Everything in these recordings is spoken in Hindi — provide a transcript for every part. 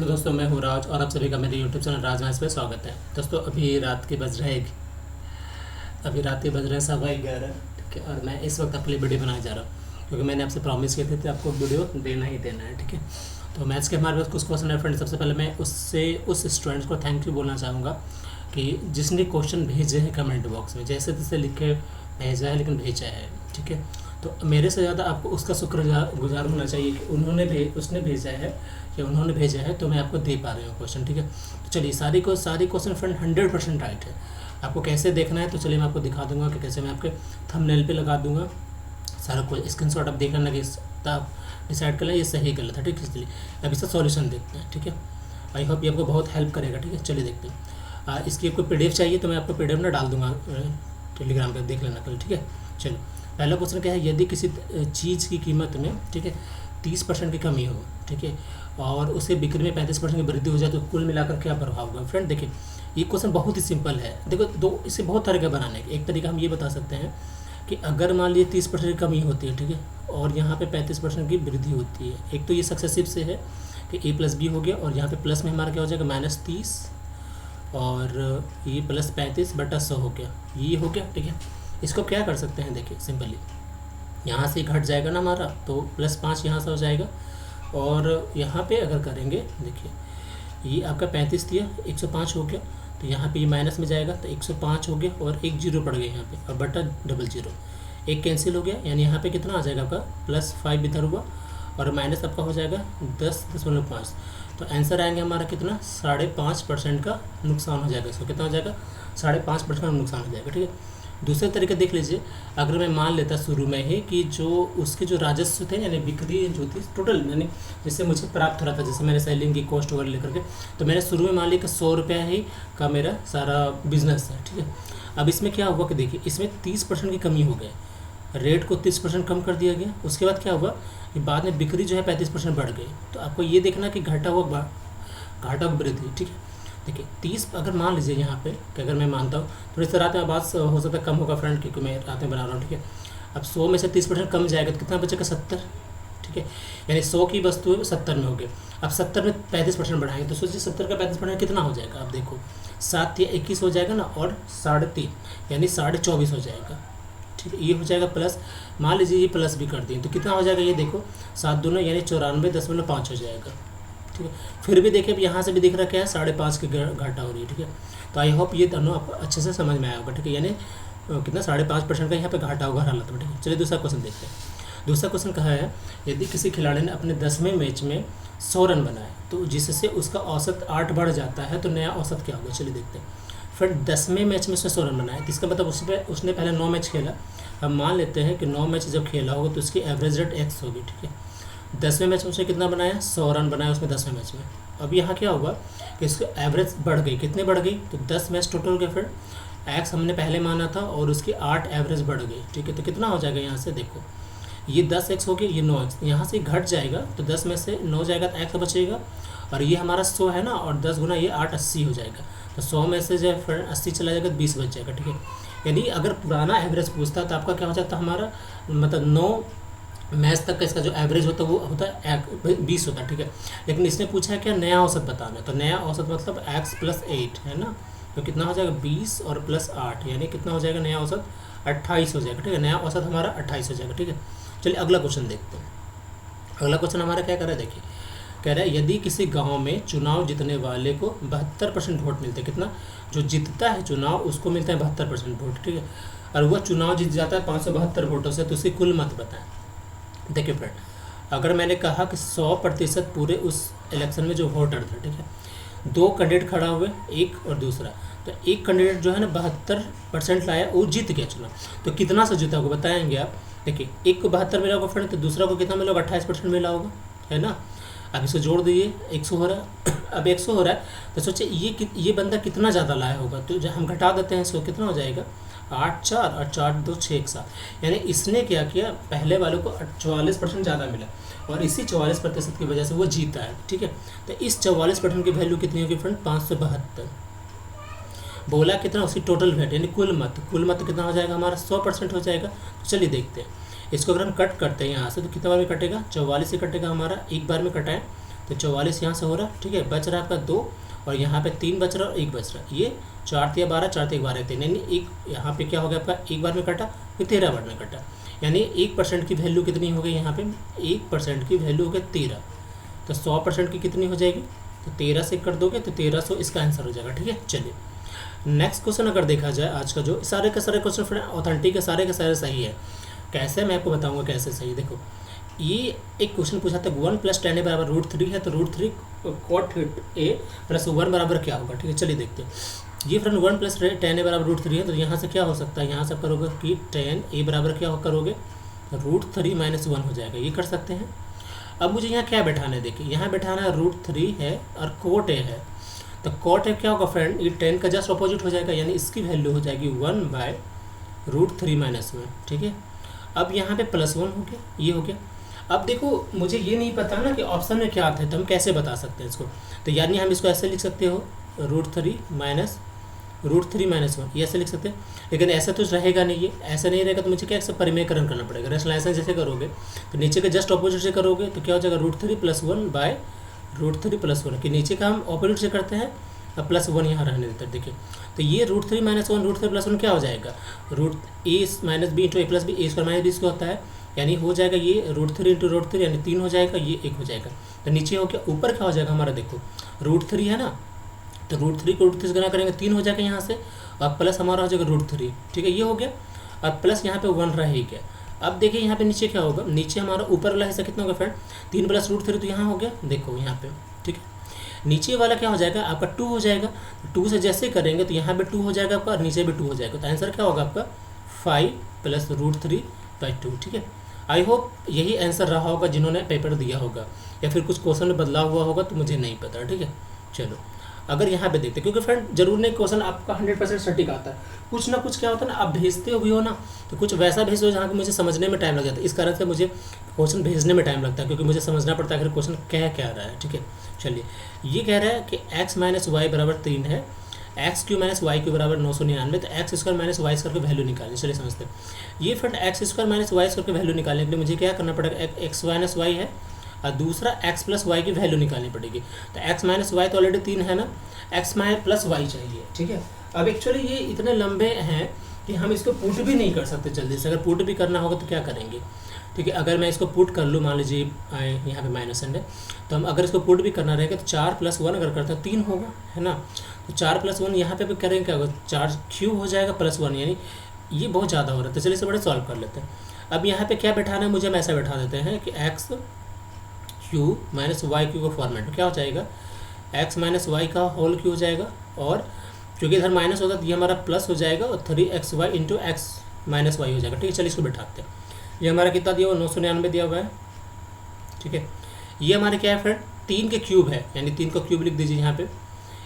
दोस्तों मैं हूँ राज और आप सभी का मेरे यूट्यूब चैनल राज मैथ्स पे स्वागत है। दोस्तों अभी रात के 11:15, ठीक है। और मैं इस वक्त आपके लिए वीडियो बनाने जा रहा हूँ क्योंकि मैंने आपसे प्रॉमिस किए थे कि आपको वीडियो देना ही देना है, ठीक है। तो मैथ्स के हमारे पास कुछ क्वेश्चन है फ्रेंड। सबसे पहले मैं उस स्टूडेंट्स को थैंक यू बोलना चाहूँगा कि जिसने क्वेश्चन भेजे हैं कमेंट बॉक्स में, जैसे तैसे लिख के भेजा है लेकिन भेजा है, ठीक है। तो मेरे से ज़्यादा आपको उसका शुक्रगुजार होना चाहिए कि उसने भेजा है या उन्होंने भेजा है, तो मैं आपको दे पा रही हूँ क्वेश्चन, ठीक है। तो चलिए सारी क्वेश्चन फ्रेंड 100% राइट है। आपको कैसे देखना है तो चलिए मैं आपको दिखा दूंगा कि कैसे मैं आपके थंबनेल पे लगा दूंगा सारा कुछ। स्क्रीनशॉट आप देख लेना कि आप डिसाइड कर लें ये सही गलत है, ठीक है। इसलिए अब इसका सॉल्यूशन देखते हैं, ठीक है। आई होप ये आपको बहुत हेल्प करेगा, ठीक है। चलिए देखते हैं। इसकी आपको PDF चाहिए तो मैं आपको PDF ना डाल दूंगा टेलीग्राम पर, देख लेना कल, ठीक है। चलो पहला क्वेश्चन क्या है, यदि किसी चीज़ की कीमत में, ठीक है, 30% की कमी हो, ठीक है, और उसे बिक्री में 35% की वृद्धि हो जाए तो कुल मिलाकर क्या प्रभाव होगा। फ्रेंड देखिए ये क्वेश्चन बहुत ही सिंपल है। देखो इसे बहुत तरीका बनाने के। एक तरीका हम ये बता सकते हैं कि अगर मान लीजिए 30% की कमी होती है, ठीक है, और यहाँ पे 35% की वृद्धि होती है। एक तो ये सक्सेसिव से है कि A + B हो गया, और यहाँ पे प्लस में हमारा क्या हो जाएगा -30, और ये +35/100 हो गया, ये हो गया, ठीक है। इसको क्या कर सकते हैं, देखिए सिंपली यहाँ से घट जाएगा ना हमारा, तो +5 यहाँ से हो जाएगा, और यहाँ पे अगर करेंगे देखिए ये आपका 35 दिया, 105 हो गया, तो यहाँ पे ये माइनस में जाएगा तो 105 हो गया, और एक जीरो पड़ गया यहाँ पे, और बटा 00, एक कैंसिल हो गया, यानी यहाँ पे कितना आ जाएगा आपका +5 इधर हुआ, और माइनस आपका हो जाएगा 10.5। तो आंसर आएंगे हमारा कितना 5.5% का नुकसान हो जाएगा। इसको कितना हो जाएगा 5.5% का नुकसान हो जाएगा, ठीक है। दूसरे तरीके देख लीजिए, अगर मैं मान लेता शुरू में ही कि जो उसके जो राजस्व थे यानी बिक्री जो थी टोटल, यानी जिससे मुझे प्राप्त हो रहा था, जैसे मैंने सेलिंग की कॉस्ट वगैरह लेकर के, तो मैंने शुरू में मान लिया कि 100 रुपया ही का मेरा सारा बिजनेस है, ठीक है। अब इसमें क्या हुआ कि देखिए इसमें 30% की कमी हो गई, रेट को 30% कम कर दिया गया। उसके बाद क्या हुआ कि बाद में बिक्री जो है 35% बढ़ गई। तो आपको ये देखना कि घाटा वृद्धि, ठीक है। देखिए 30 अगर मान लीजिए यहाँ पे कि अगर मैं मानता हूँ, थोड़ी सी रात में आवाज़ हो सकता है कम होगा फ्रेंड, क्योंकि मैं रात में बना रहा हूँ, ठीक है। अब 100 में से 30% कम जाएगा तो कितना बचेगा 70, ठीक है। यानी 100 की वस्तु 70 में हो गई। अब 70 में 35% बढ़ाएंगे तो सोचिए 70 का 35% कितना हो जाएगा। अब देखो 7 या 21 हो जाएगा ना, और 3.5 यानी 24.5 हो जाएगा, ठीक है। ये हो जाएगा प्लस, मान लीजिए ये प्लस भी कर दिए तो कितना हो जाएगा, ये देखो 7 दूना यानी 94.5 हो जाएगा, ठीक है। फिर भी देखिए अब यहाँ से भी दिख रहा क्या है 5.5 की घाटा हो रही है, ठीक है। तो आई होप ये दोनों आपको अच्छे से समझ में आया होगा, ठीक है। यानी कितना 5.5% का यहाँ पे घाटा होगा हर हालत में, ठीक है। चलिए दूसरा क्वेश्चन देखते हैं। दूसरा क्वेश्चन कहा है, यदि किसी खिलाड़ी ने अपने 10वें मैच में 100 रन बनाए तो जिससे उसका औसत 8 बढ़ जाता है तो नया औसत क्या होगा। चलिए देखते हैं। फिर 10वें मैच में उसने 100 रन बनाए तो इसका मतलब उसने पहले 9 मैच खेला। अब मान लेते हैं कि 9 मैच जब खेला होगा तो उसकी एवरेज रेट x होगी, ठीक है। 10वें मैच में उसने कितना बनाया 100 रन बनाया उसमें 10वें मैच में। अब यहाँ क्या हुआ कि इसकी एवरेज बढ़ गई, कितने बढ़ गई, तो 10 मैच टोटल हो गया। फिर एक्स हमने पहले माना था और उसकी 8 एवरेज बढ़ गई, ठीक है। तो कितना हो जाएगा यहाँ से देखो, ये 10x हो गया, ये 9x, यहाँ से घट जाएगा तो 10 में से 9 जाएगा तो x बचेगा, और ये हमारा 100 है ना, और 10 गुना ये 8 80 हो जाएगा। तो 100 में से जो है 80 चला जाएगा तो 20 बच जाएगा, ठीक है। यानी अगर पुराना एवरेज पूछता तो आपका क्या हो जाता हमारा, मतलब 9 मैच तक का इसका जो एवरेज होता है वो होता है 20 होता है, ठीक है। लेकिन इसने पूछा है क्या नया औसत बताना, तो नया औसत मतलब x + 8 है ना, तो कितना हो जाएगा 20 और +8 यानी कितना हो जाएगा नया औसत 28 हो जाएगा, ठीक है। नया औसत हमारा 28 हो जाएगा, ठीक है। चलिए अगला क्वेश्चन देखते हैं। अगला क्वेश्चन हमारा क्या कर रहा है, देखिए कह रहा है यदि किसी गांव में चुनाव जीतने वाले को 72% वोट मिलते हैं, कितना जो जीतता है चुनाव उसको मिलता है 72% वोट, ठीक है। और वह चुनाव जीत जाता है 572 वोटों से, तो उसकी कुल मत बताएं। देखिए फ्रेंड, अगर मैंने कहा कि 100% पूरे उस इलेक्शन में जो वोटर थे, ठीक है, 2 कैंडिडेट खड़ा हुए, एक और दूसरा, तो एक कैंडिडेट जो है ना 72% लाया, वो जीत गया चुनाव। तो कितना से जीता होगा बताएंगे आप। देखिए एक को 72 मिला होगा फ्रेंड, तो दूसरा को कितना मिला होगा 28% मिला होगा, है ना। अब इसे जोड़ दीजिए 100 हो रहा है। अब 100 हो रहा है तो सोचिए ये बंदा कितना ज़्यादा लाया होगा, तो जब हम घटा देते हैं इसको कितना हो जाएगा 8 4 और 4 2 6 एक साथ। यानी इसने क्या किया, पहले वालों को 44% ज़्यादा मिला, और इसी 44% की वजह से वो जीता है, ठीक है। तो इस 44% की वैल्यू कितनी होगी फ्रेंड 572। बोला कितना उसकी टोटल वोट यानी कुल मत कितना हो जाएगा हमारा 100% हो जाएगा। तो चलिए देखते हैं इसको। अगर हम कट करते हैं यहाँ से तो कितना बार में कटेगा 44 से कटेगा हमारा, एक बार में कटाएं तो 44 यहाँ से हो रहा है, ठीक है। बच रहा है आपका 2 और यहाँ पे 3 बच रहा है और 1 बच रहा है। ये 4 3 12, 4 3 12 3, यानी एक यहाँ पे क्या हो गया आपका, एक बार में कटा, फिर 13 बार में कटा, यानी 1% की वैल्यू कितनी हो गई यहाँ पे, 1% की वैल्यू हो गई 13। तो 100% की कितनी हो जाएगी, तो 13 से कर दोगे तो 1300 इसका आंसर हो जाएगा, ठीक है। चलिए नेक्स्ट क्वेश्चन अगर देखा जाए आज का, जो सारे के सारे क्वेश्चन फ्रेंड ऑथेंटिक है, सारे के सारे सही है। कैसे, मैं आपको बताऊंगा कैसे सही। देखो ये एक क्वेश्चन पूछा था 1 + tan a बराबर √3 है, तो √3 cot a + 1 बराबर क्या होगा, ठीक है। चलिए देखते हैं। ये फ्रेंड 1 + tan a बराबर √3 है, तो यहाँ से क्या हो सकता है, यहाँ से करोगे कि tan a बराबर क्या करोगे, √3 - 1 हो जाएगा, ये कर सकते हैं। अब मुझे यहाँ क्या बैठाना है, देखिए यहाँ बैठाना है √3 है और cot a है, तो cot a क्या होगा फ्रेंड, ये tan का जस्ट अपोजिट हो जाएगा, यानी इसकी वैल्यू हो जाएगी 1/√3 - 1, ठीक है। अब यहाँ पे +1 हो गया, ये हो गया। अब देखो मुझे ये नहीं पता ना कि ऑप्शन में क्या आता है, तो हम कैसे बता सकते हैं इसको, तो यानी हम इसको ऐसे लिख सकते हो √3 - 1, ये ऐसे लिख सकते हैं। लेकिन ऐसा तो रहेगा नहीं, ये ऐसा नहीं रहेगा, तो मुझे क्या परिमेयकरण करना पड़ेगा। रेशनलाइजेशन जैसे करोगे तो नीचे के जस्ट ऑपोजिट से करोगे तो क्या हो जाएगा, √3 + 1/√3 + 1, कि नीचे का हम ऑपोजिट से करते हैं, अब +1 यहाँ रहने देते हैं, देखिए। तो ये √3 - 1, √3 + 1 क्या हो जाएगा, √a - b × a + b, a² - b इसका होता है, यानी हो जाएगा ये √3 × √3 यानी 3 हो जाएगा, ये 1 हो जाएगा। तो नीचे हो गया, ऊपर क्या हो जाएगा हमारा, देखो √3 है ना, तो √3 को √3 से गुना करेंगे 3 हो जाएगा यहाँ से, और प्लस हमारा हो जाएगा √3, ठीक है, ये हो गया। और प्लस यहाँ पे 1 रह ही गया। अब देखिए यहाँ पे नीचे क्या होगा, नीचे हमारा ऊपर वाला हिस्सा कितना होगा फ्रेंड, 3 + √3, तो यहाँ हो गया, देखो यहाँ पे, ठीक है। नीचे वाला क्या हो जाएगा आपका 2 हो जाएगा, 2 से जैसे करेंगे तो यहाँ पे 2 हो जाएगा आपका और नीचे भी 2 हो जाएगा, तो आंसर क्या होगा आपका 5 + √3/2, ठीक है। आई होप यही आंसर रहा होगा जिन्होंने पेपर दिया होगा, या फिर कुछ क्वेश्चन में बदलाव हुआ होगा तो मुझे नहीं पता, ठीक है। चलो अगर यहाँ पे देखते, क्योंकि फ्रेंड जरूर नहीं क्वेश्चन आपका 100% सटीक आता है, कुछ ना कुछ क्या होता है ना, आप भेजते हो भी हो ना, तो कुछ वैसा भेजते हो जहाँ कि मुझे समझने में टाइम लग जाता है, इस कारण से मुझे क्वेश्चन भेजने में टाइम लगता है, क्योंकि मुझे समझना पड़ता है कि क्वेश्चन क्या रहा है, ठीक है। चलिए ये कह रहा है कि x - y = 3 है, x³ - y³ = 999, तो x² - y² की वैल्यू निकालनी। चलिए समझते हैं। ये फ्रेंड x² - y² की वैल्यू निकालने के लिए मुझे क्या करना पड़ेगा, x - y है और दूसरा x + y की वैल्यू निकालनी पड़ेगी। तो x - y तो ऑलरेडी 3 है ना, x - y चाहिए, ठीक है। अब एक्चुअली ये इतने लंबे हैं कि हम इसको पुट भी नहीं कर सकते जल्दी से, अगर पुट भी करना होगा तो क्या करेंगे, ठीक है। अगर मैं इसको पुट कर लूँ, मान लीजिए यहाँ पे माइनस है, तो हम अगर इसको पुट भी करना रहेगा तो 4 + 1 अगर करते हैं 3 होगा, है ना। तो 4 + 1 यहाँ पे भी करेंगे, क्या होगा 4³ हो जाएगा +1, यानी ये बहुत ज़्यादा हो रहा है, तो चलिए इसे बड़े सॉल्व कर लेते हैं। अब यहाँ पे क्या बैठाना है मुझे, हम ऐसा बैठा देते हैं कि x³ - y³ का फॉर्मेट में क्या हो जाएगा, x - y का होल क्यू हो जाएगा, और क्योंकि इधर माइनस होगा तो ये हमारा प्लस हो जाएगा, और 3xy × x - y हो जाएगा, ठीक है। चलिए इसको बैठाते हैं। ये हमारा कितना दिया हुआ, 999 दिया हुआ है, ठीक है। ये हमारे क्या है फ्रेंड, 3 के क्यूब है, यानी 3 का क्यूब लिख दीजिए यहाँ पे।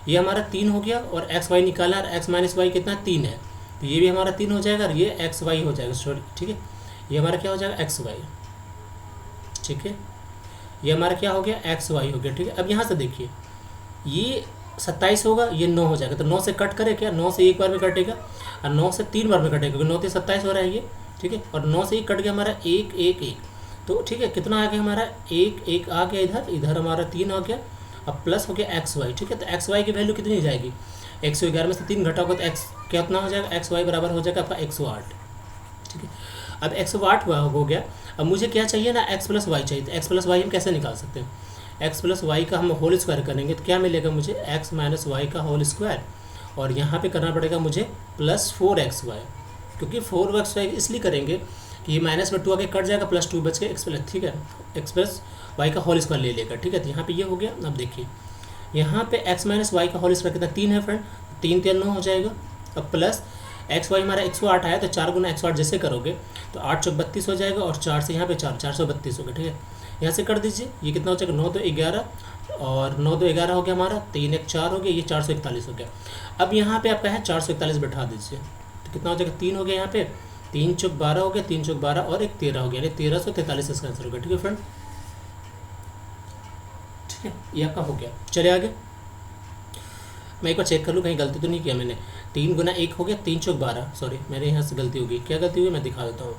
ये हमारा 3 हो गया, और xy निकाला, और x - y कितना 3 है, तो ये भी हमारा 3 हो जाएगा, और ये xy हो जाएगा, सॉरी, ठीक है। ये हमारा क्या हो जाएगा xy, ठीक है। ये हमारा क्या हो गया xy हो गया, ठीक है। अब यहाँ से देखिए ये 27 होगा, ये 9 हो जाएगा, तो 9 से कट करे क्या, 9 से एक बार में कटेगा, और 9 से 3 बार में कटेगा, क्योंकि 9 से 27 हो रहा है ये, ठीक है। और 9 से 1 कट गया हमारा 1 1 1, तो ठीक है, कितना आ गया हमारा 1 1 आ गया, इधर हमारा 3 आ गया, अब प्लस हो गया xy, ठीक है। तो xy की वैल्यू कितनी हो जाएगी, 111 में से 3 घटा होगा तो x कितना हो जाएगा, xy बराबर हो जाएगा आपका 108, ठीक है। अब 108 हो गया। अब मुझे क्या चाहिए ना, x + y चाहिए, तो x + y हम कैसे निकाल सकते हैं, x + y का हम होल स्क्वायर करेंगे तो क्या मिलेगा मुझे, x - y का होल स्क्वायर, और यहाँ पे करना पड़ेगा मुझे +4xy, क्योंकि 4xy इसलिए करेंगे कि ये माइनस में 2 आगे कट जाएगा, +2 बच के x+, ठीक है, x + y का होल स्क्वायर ले लेगा, ठीक है। तो यहाँ पे ये हो गया। अब देखिए यहाँ पे x - y का होल स्क्वायर कितना 3 है फ्रेंड, 3 3 9 हो जाएगा, अब प्लस xy हमारा 108 आया, तो 4 × 108 जैसे करोगे तो 8 × 32 हो जाएगा, और 4 से यहाँ पे 432 हो गया, ठीक है। यहाँ से कर दीजिए, ये कितना हो जाएगा 9 2 11, और 9 2 11 हो गया हमारा, 3 1 4 हो गया, ये 441 हो गया। अब यहाँ पे आपका है 441 बैठा दीजिए, तो कितना हो जाएगा 3 हो गया, यहाँ पे 3 × 12 हो गया, 3 × 12 और एक 13 हो गया, यानी 1343 इसका आंसर हो गया, ठीक है फ्रेंड, ठीक है। ये आपका हो गया। चलिए आगे मैं एक बार चेक कर लूँ कहीं गलती तो नहीं किया मैंने, 3 × 1 हो गया, 3 × 12, सॉरी मेरे यहाँ से गलती होगी, क्या गलती हुई मैं दिखा देता हूँ,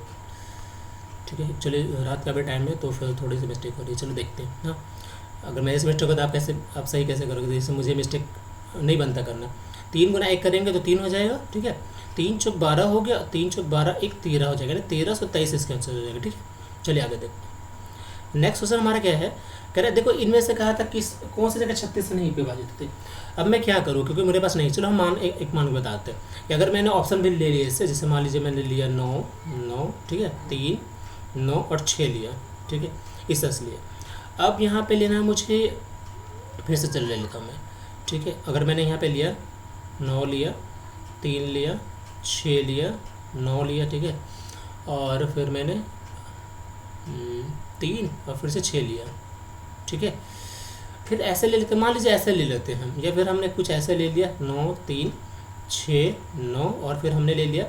ठीक है। चलिए रात का भी टाइम है तो फिर थोड़ी सी मिस्टेक हो रही है, चलो देखते हैं। हाँ अगर मेरे से मिस्टेक होता आप सही कैसे करोगे, जैसे मुझे मिस्टेक नहीं बनता करना। 3 गुना 1 करेंगे तो 3 हो जाएगा, ठीक है। 3 चौक 12 हो गया, 3 चौक 12, 1 13 हो जाएगा, 1323 इसका आंसर हो जाएगा, ठीक है। चलिए आगे देखो। नेक्स्ट क्वेश्चन हमारा क्या है, कह रहे देखो इनमें से कहा था किस कौन सी जगह 36 से नहीं विभाजित थे। अब मैं क्या करूँ, क्योंकि मेरे पास नहीं, चलो हम एक मान बताते हैं कि अगर मैंने ऑप्शन भी ले लिया इससे, जैसे मान लीजिए मैंने लिया 9 9, ठीक है, 3 9 और 6 लिया, ठीक है, इस तरह से लिया। अब यहाँ पे लेना है मुझे, फिर से चल ले लेता हूँ मैं, ठीक है। अगर मैंने यहाँ पे लिया 9 लिया, 3 लिया, 6 लिया, 9 लिया, ठीक है, और फिर मैंने 3 और फिर से 6 लिया, ठीक है। फिर ऐसे ले लेते, मान लीजिए ऐसे ले लेते हैं हम, या फिर हमने कुछ ऐसे ले लिया 9 3 6 9 और फिर हमने ले लिया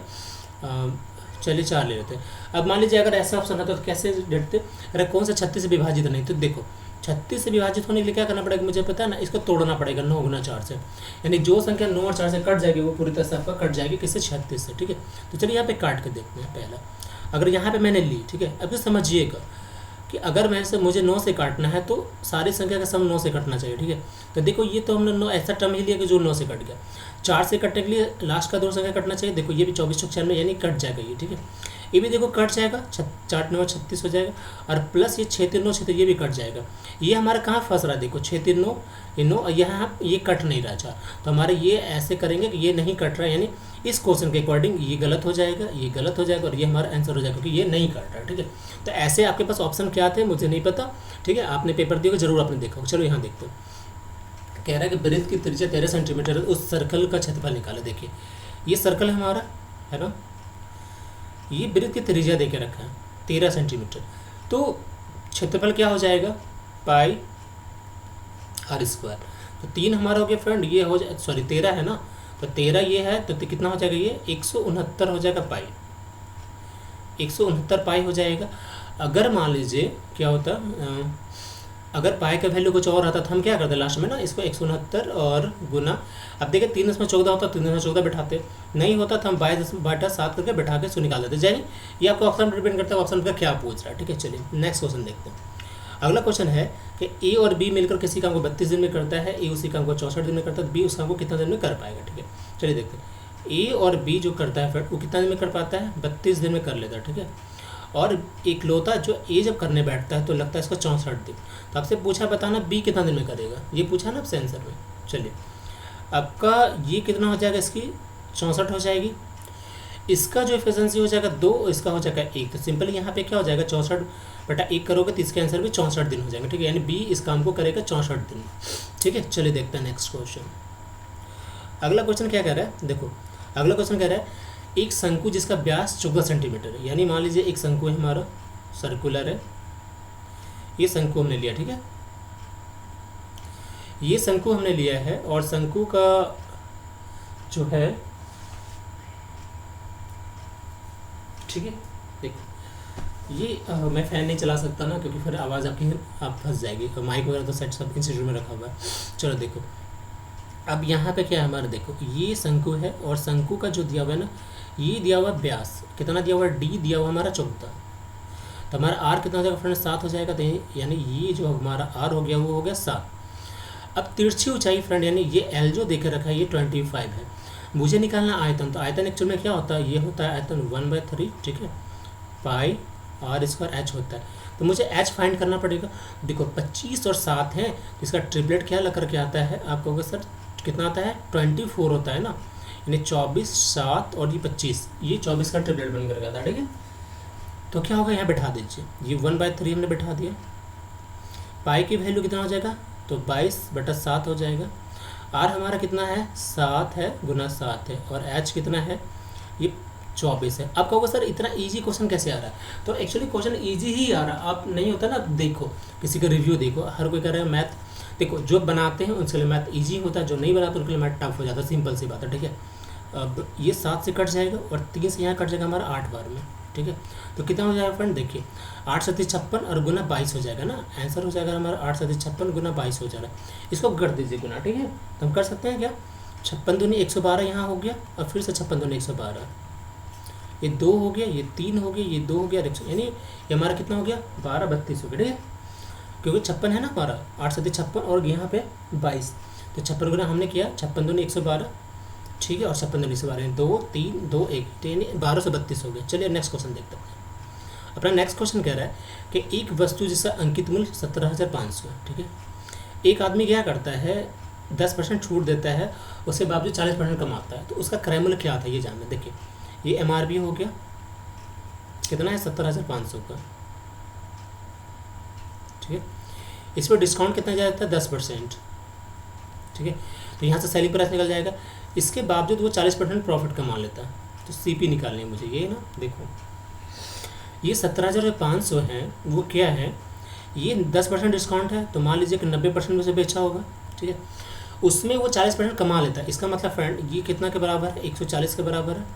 चलिए 4 ले लेते हैं। अब मान लीजिए अगर ऐसा ऑप्शन आता तो कैसे देखते, अरे कौन सा 36 से विभाजित नहीं, तो देखो 36 से विभाजित होने के लिए क्या करना पड़ेगा मुझे पता है ना, इसको तोड़ना पड़ेगा 9 गुना 4 से, यानी जो संख्या 9 और 4 से कट जाएगी वो पूरी तरह से आपका कट जाएगी किससे, 36 से, ठीक है। तो चलिए यहाँ पे काट के देखते हैं पहला। अगर यहाँ पे मैंने ली, ठीक है, अब तो समझिएगा कि अगर मैं से मुझे 9 से काटना है तो सारी संख्या का सम 9 से कटना चाहिए, ठीक है। तो देखो ये तो हमने 9 ऐसा टर्म ही लिया कि जो 9 से कट गया। 4 से कटने के लिए लास्ट का 2 संख्या कटना चाहिए, देखो ये भी 24 चौक 96 यानी कट जाएगा ये, ठीक है। ये भी देखो कट जाएगा, 4 9 36 हो जाएगा, और प्लस ये 6 3 9 6 ये भी कट जाएगा। ये हमारा कहाँ फंस रहा है, देखो 6 3 9 ये 9, यहाँ ये कट नहीं रहा 4, तो हमारे ये ऐसे करेंगे कि ये नहीं कट रहा है, यानी इस क्वेश्चन के अकॉर्डिंग ये गलत हो जाएगा, ये गलत हो जाएगा और ये हमारा आंसर हो जाएगा क्योंकि ये नहीं कट रहा है, ठीक है। तो ऐसे आपके पास ऑप्शन क्या थे मुझे नहीं पता, ठीक है, आपने पेपर दिया जरूर आपने देखा हो। चलो यहाँ देखते हैं, कह रहा है कि वृत्त की त्रिज्या 13 सेंटीमीटर, उस सर्कल का क्षेत्रफल निकाले। देखिए ये सर्कल है हमारा, है ना, ये वृत्त की त्रिज्या देके रखा है 13 सेंटीमीटर, तो क्षेत्रफल क्या हो जाएगा, पाई आर स्क्वायर। तो 3 हमारा हो गया फ्रेंड, ये हो जाए सॉरी 13 है ना, तो 13 ये है तो कितना हो जाएगा, ये 169 हो जाएगा पाई, 169 पाई हो जाएगा। अगर मान लीजिए क्या होता, अगर पाई का वैल्यू कुछ और आता तो हम क्या करते लास्ट में ना, इसको 169 और गुना, अब देखिए 3 इसमें 14 होता तो 3 में 14 बैठाते, नहीं होता तो हम 22/7 करके बैठा के इसको निकाल देते। यानी ये आपको ऑप्शन पर डिपेंड करता है, ऑप्शन का क्या पूछ रहा है, ठीक है। चलिए नेक्स्ट क्वेश्चन देखते हैं। अगला क्वेश्चन है कि ए और बी मिलकर किसी काम को 32 दिन में करता है, ए उसी काम को 64 दिन में करता है, बी उस काम को कितना दिन में कर पाएगा, ठीक है। चलिए देखते हैं, ए और बी जो करता है फ्रेंड वो कितना दिन में कर पाता है, 32 दिन में कर लेता है, ठीक है। और इकलौता जो ए जब करने बैठता है तो लगता है इसको 64 दिन। तो आपसे पूछा बताना बी कितना दिन में करेगा, ये पूछा ना आपसे आंसर में। चलिए आपका ये कितना हो जाएगा, इसकी 64 हो जाएगी, इसका जो एफिशिएंसी हो जाएगा 2, इसका हो जाएगा 1। तो सिंपली यहाँ पे क्या हो जाएगा, 64/1 करोगे तो इसका आंसर भी 64 दिन हो जाएगा, ठीक है। यानी बी इस काम को करेगा 64 दिन, ठीक है। चलिए देखते हैं नेक्स्ट क्वेश्चन। अगला क्वेश्चन क्या कह रहा है, देखो अगला क्वेश्चन कह रहा है एक शंकु जिसका व्यास 14 सेंटीमीटर है, यानी मान लीजिए एक शंकु है हमारा सर्कुलर है, ये शंकु हमने लिया, ठीक है, ये शंकु हमने लिया है और शंकु का जो है, ठीक है, देखो ये मैं फ़ैन नहीं चला सकता ना क्योंकि फिर आवाज़ आपकी आप फंस जाएगी, तो माइक वगैरह तो सेट सब इंस्टीट्यूट में रखा हुआ है। चलो देखो अब यहाँ पे क्या है हमारा, देखो ये शंकु है और शंकु का जो दिया हुआ है ना, ये दिया हुआ व्यास कितना दिया हुआ है, डी दिया हुआ हमारा 14, तो हमारा आर कितना हो जाएगा फ्रेंड 7 हो जाएगा, तो यानी ये जो हमारा आर हो गया वो हो गया 7। अब तिरछी ऊंचाई फ्रेंड यानी ये एल जो देकर रखा है ये 25 है, मुझे निकालना आयतन, तो आयतन एक्चुअल में क्या होता है, ये होता है आयतन 1/3, ठीक है, पाई आर स्क्वायर एच होता है, तो मुझे एच फाइंड करना पड़ेगा। देखो 25 और 7 है तो इसका ट्रिपलेट क्या लग करके आता है, आप कहोगे सर कितना आता है, 24 होता है ना, यानी 24 7 और ये 25, ये 24 का ट्रिपलेट बन करके आता है, ठीक है। तो क्या होगा यहाँ बैठा दीजिए, ये 1/3 हमने बैठा दिया, पाई की वैल्यू कितना हो जाएगा, तो 22/7 हो जाएगा। आर हमारा कितना है 7 है गुना 7 है, और एच कितना है ये 24 है। आप कहोगे सर इतना इजी क्वेश्चन कैसे आ रहा है, तो एक्चुअली क्वेश्चन इजी ही आ रहा है, आप नहीं होता ना, देखो किसी का रिव्यू देखो, हर कोई कह रहा है मैथ, देखो जो बनाते हैं उनके लिए मैथ इजी होता है, जो नहीं बनाते उनके लिए मैथ टफ हो जाता है, सिंपल सी बात है, ठीक है। अब ये 7 से कट जाएगा और 3 से यहाँ कट जाएगा हमारा 8 बार में, ठीक है। तो कितना हो जाएगा फ्रेंड, देखिए 8 7 56 और गुना 22 हो जाएगा ना, आंसर हो जाएगा हमारा 8 7 56 गुना 22 हो जाएगा। इसको कर दीजिए गुना, ठीक है, तो हम कर सकते हैं क्या, 56 दूनी 112 यहाँ हो गया और फिर से 56 दूनी 112, ये 2 हो गया, ये 3 हो गया, ये 2 हो गया, यानी ये हमारा कितना हो गया 12 32 हो गया, ठीक है। क्योंकि 56 है ना हमारा, 8 7 56 और यहाँ पे 22, तो 56 गुना हमने किया 56 दूनी 112, ठीक है, और 56 दूनी 112 2 3 2 1, तो यानी 1232 हो गया। चलिए नेक्स्ट क्वेश्चन देखते हैं। अपना नेक्स्ट क्वेश्चन कह रहा है कि एक वस्तु जिसका अंकित मूल्य 17,500 है, ठीक है, एक आदमी क्या करता है 10% छूट देता है, उसके बावजूद 40% कमाता है, तो उसका क्रय मूल्य क्या था ये जानना। देखिए ये MRP हो गया, कितना है 17,500 का, ठीक है, इस पर डिस्काउंट कितना जाता है 10%, ठीक है, तो यहाँ से सेलिंग प्राइस निकल जाएगा, इसके बावजूद वो 40% प्रॉफिट कमा लेता है, तो CP निकालनी है मुझे। ये ना देखो ये 17,500 है, वो क्या है, ये 10% डिस्काउंट है, तो मान लीजिए कि 90% में से बेचा होगा, ठीक है, उसमें वो 40% कमा लेता है। इसका मतलब फ्रेंड ये कितना के बराबर है, 140 के बराबर है,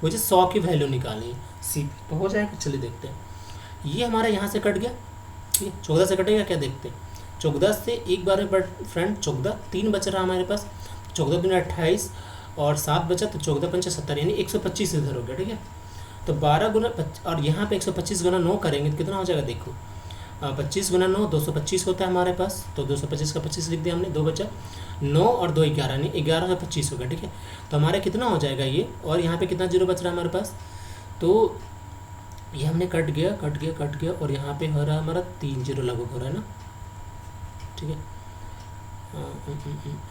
मुझे 100 की वैल्यू निकालनी है, CP तो हो जाएगा। चलिए देखते हैं, ये हमारा यहाँ से कट गया, ठीक है, 14 से कटेगा क्या, देखते हैं, 14 से एक बार में फ्रेंड 14 3 बच रहा हमारे पास, 14 दूनी 28 और 7 बचा, तो 14 पंचे 70, यानी 125 इधर हो गया, ठीक है, तो 12 गुना और यहाँ पे 125 गुना 9 करेंगे तो कितना हो जाएगा, देखो 25 गुना 9 225 होता है हमारे पास, तो 225 का 25 लिख दिया हमने, 2 बचा, 9 और 2 11, यानी 1125 हो गया, ठीक है, तो हमारे कितना हो जाएगा ये, और यहाँ पे कितना जीरो बच रहा है हमारे पास, तो ये हमने कट गया और यहाँ पे हो रहा है हमारा 3 जीरो लगभग हो रहा है ना, ठीक है,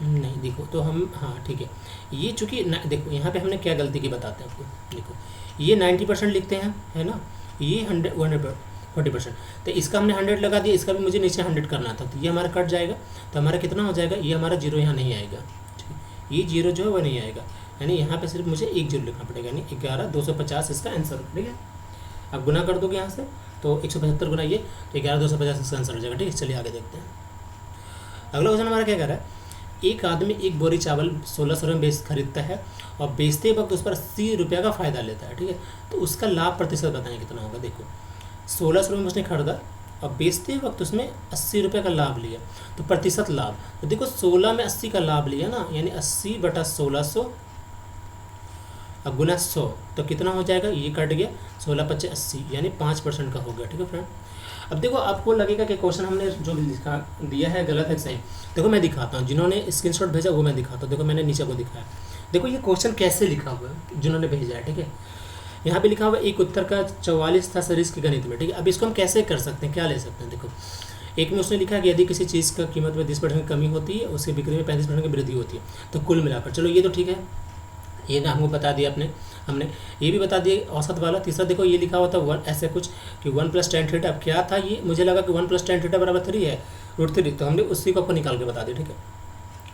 नहीं देखो तो हम, हाँ ठीक है, ये चूँकि देखो यहाँ पे हमने क्या गलती की बताते हैं आपको, देखो ये 90% लिखते हैं, है ना, ये 140%, तो इसका हमने 100 लगा दिया, इसका भी मुझे नीचे 100 करना था, तो ये हमारा कट जाएगा, तो हमारा कितना हो जाएगा, ये हमारा जीरो यहाँ नहीं आएगा, ठीक है, ये जीरो जो है वो नहीं आएगा, यानी यहाँ पे सिर्फ मुझे एक जीरो लिखना पड़ेगा, यानी 11,250 इसका आंसर, ठीक है, अब गुना कर दोगे यहाँ से तो 175 गुना ये, तो 11,250 इसका आंसर हो जाएगा, ठीक है। चलिए आगे देखते हैं। अगला क्वेश्चन हमारा क्या कर रहा है, एक आदमी एक बोरी चावल 1600 में खरीदता है और बेचते वक्त उस पर 80 रुपये का फ़ायदा लेता है, ठीक है, तो उसका लाभ प्रतिशत बताएं कितना होगा। देखो 1600 में उसने खरीदा और बेचते वक्त उसमें 80 रुपये का लाभ लिया, तो प्रतिशत लाभ, तो देखो 16 में 80 का लाभ लिया ना, यानी 80/1600 अब गुना 100, तो कितना हो जाएगा, ये कट गया, 16 × 80 यानी 5% का हो गया, ठीक है फ्रेंड। अब देखो आपको लगेगा कि क्वेश्चन हमने जो लिखा दिया है गलत है सही, देखो मैं दिखाता हूँ, जिन्होंने स्क्रीनशॉट भेजा वो मैं दिखाता हूँ, देखो मैंने नीचे को दिखाया, देखो ये क्वेश्चन कैसे लिखा हुआ है जिन्होंने भेजा है, ठीक है, यहाँ पे लिखा हुआ एक उत्तर का 44 था सरिस के गणित में, ठीक है। अब इसको हम कैसे कर सकते हैं, क्या ले सकते हैं, देखो एक में उसने लिखा कि यदि किसी चीज़ का कीमत में 30% की कमी होती है, उसकी बिक्री में 35% की वृद्धि होती है, तो कुल मिलाकर, चलो ये तो ठीक है, ये ना हमको बता दिया हमने ये भी बता दिया औसत वाला। तीसरा देखो ये लिखा हुआ था 1 ऐसे कुछ कि 1 + tan थीटा, अब क्या था ये, मुझे लगा कि 1 + tan थीटा बराबर 3 है √3, तो हमने उसी को आपको निकाल के बता दिया, ठीक है।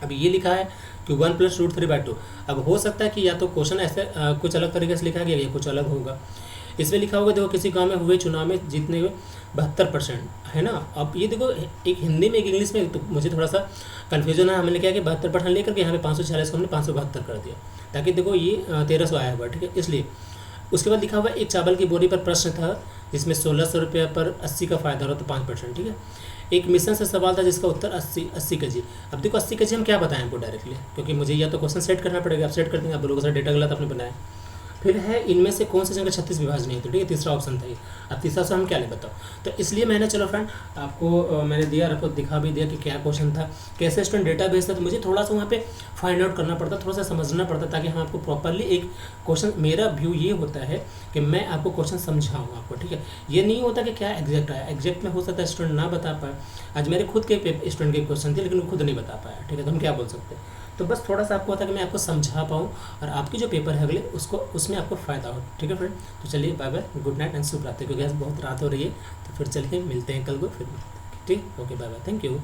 अब ये लिखा है कि 1 + √3/2, अब हो सकता है कि या तो क्वेश्चन ऐसे कुछ अलग तरीके से लिखा गया या कुछ अलग होगा। इसमें लिखा होगा देखो किसी गांव में हुए चुनाव में जीतने हुए 72%, है ना। अब ये देखो एक हिंदी में एक इंग्लिश में, तो मुझे थोड़ा सा कन्फ्यूजन है, हमने क्या किया 72% लेकर के यहाँ पे 546 को हमने 572 कर दिया, ताकि देखो ये 1300 आया हुआ, ठीक है, इसलिए। उसके बाद लिखा हुआ एक चावल की बोरी पर प्रश्न था जिसमें 1600 रुपये पर 80 का फ़ायदा हो तो 5%, ठीक है। एक मिशन से सवाल था जिसका उत्तर 80 kg। अब देखो 80 kg हम क्या बताएं आपको डायरेक्टली, क्योंकि मुझे या तो क्वेश्चन सेट करना पड़ेगा, आप सेट कर देंगे, आप लोगों का डेटा गलत आपने बनाया। फिर है इनमें से कौन सी संख्या 36 विभाज्य नहीं होती, ठीक है, तीसरा ऑप्शन था ये। अब तीसरा से हम क्या ले बताओ, तो इसलिए मैंने चलो फ्रेंड आपको मैंने दिया और आपको दिखा भी दिया कि क्या क्वेश्चन था, कैसे स्टूडेंट डेटा भेजता, तो मुझे थोड़ा सा वहाँ पे फाइंड आउट करना पड़ता, थोड़ा सा समझना पड़ता, ताकि हम आपको प्रॉपरली एक क्वेश्चन, मेरा व्यू ये होता है कि मैं आपको क्वेश्चन समझाऊँ आपको, ठीक है। ये नहीं होता कि क्या एग्जैक्ट आया, एग्जैक्ट में हो सकता है स्टूडेंट ना बता पाए। आज मेरे खुद के स्टूडेंट के क्वेश्चन थे लेकिन वो खुद नहीं बता पाया, ठीक है, तो हम क्या बोल सकते हैं। तो बस थोड़ा सा आपको होता है कि मैं आपको समझा पाऊँ और आपकी जो पेपर है अगले उसको उसमें आपको फ़ायदा हो, ठीक है फ्रेंड। तो चलिए bye bye, good night and शुभ रात्रि, क्योंकि आज बहुत रात हो रही है, तो फिर चलिए मिलते हैं कल को फिर, ठीक, okay bye bye, thank you.